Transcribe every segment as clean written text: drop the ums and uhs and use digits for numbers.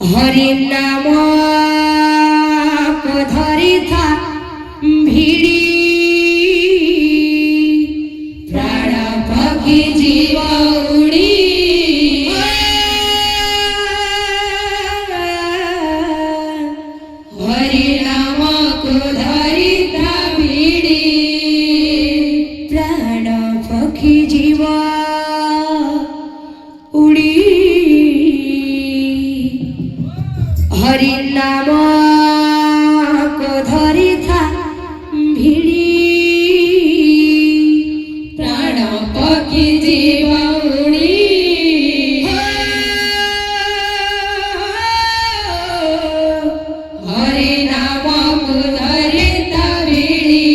হরি নাম ধরি থা ভিড়ি প্রাণ পক্ষী জীব উড়ি হরি নাম ধরি থা ভিড়ি প্রাণ পক্ষী জীব উড়ি হরি নাম ধরি থা ভিড়ি প্রাণ পক্ষী জীব উড়ি হরি নাম ধরি থা ভিড়ি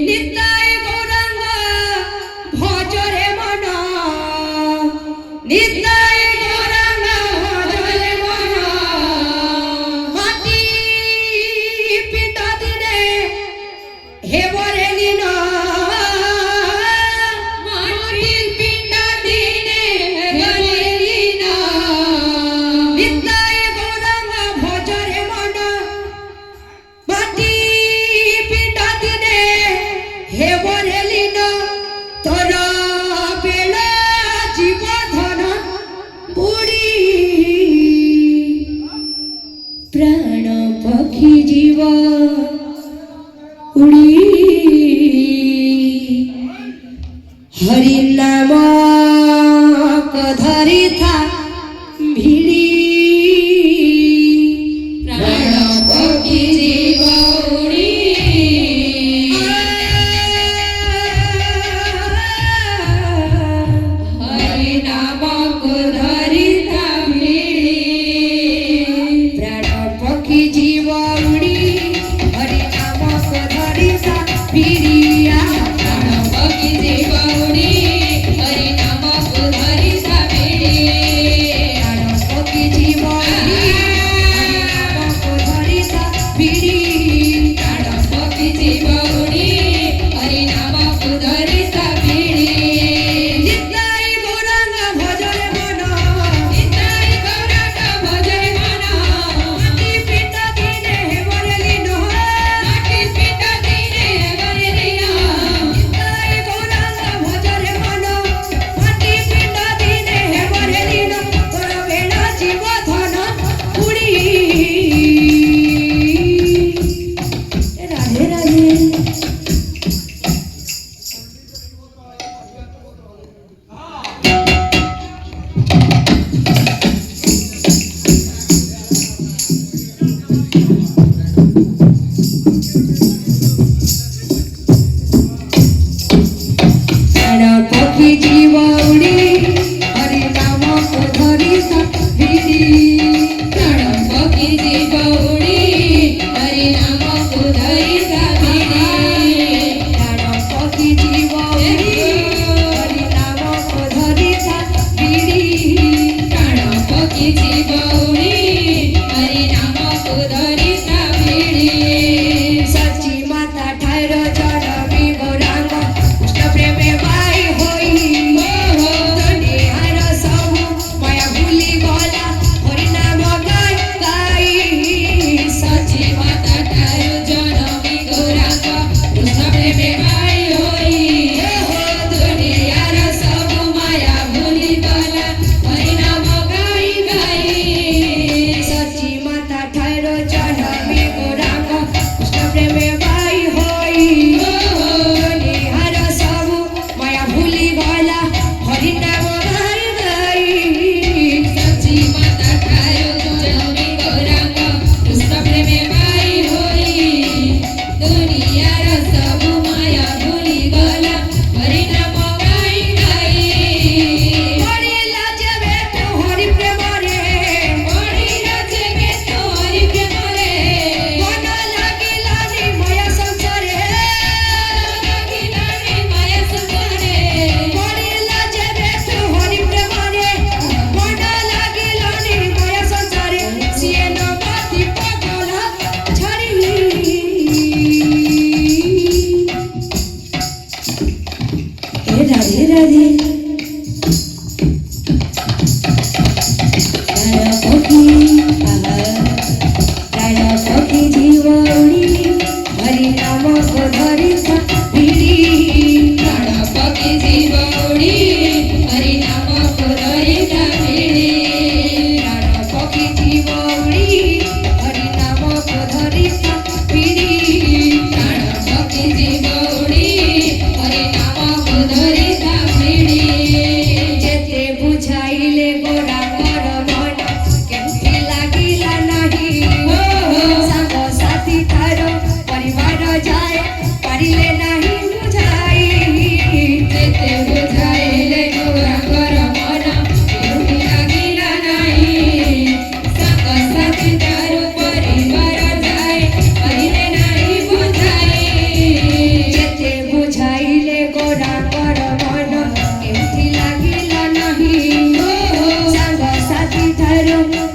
নিতাই গৌরাঙ্গ ভজরে মন নিতাই প্রাণ পক্ষী জীব উড়ি হরি নাম ধরি থা ভিড়ি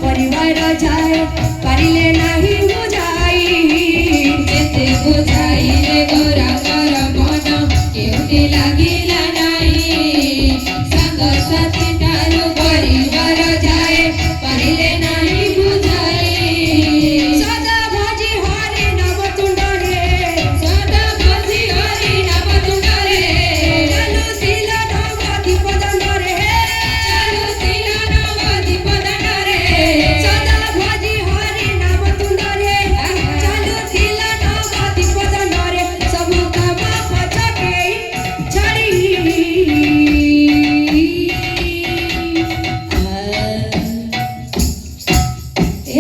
परिवार जाए पारिले नाही बुझाई केते बुझाई रे गौरांगर मन केउटी लागिला नाही संग साथी ठारू परिवार जाए पारिले नाही बुझाई सदा भजी हरि नव तुंडरे सदा भजी हरि नाम तुंडरे चालू तिल नव दीप दंडरे चालू तिल नव दीप दंडरे सदा भजी हरि नव तुंडरे चालू तिल नव दीप दंडरे सब काम पछके छड़ी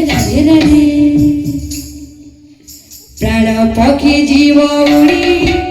राधे राधे प्राण पक्षी जीव उड़ी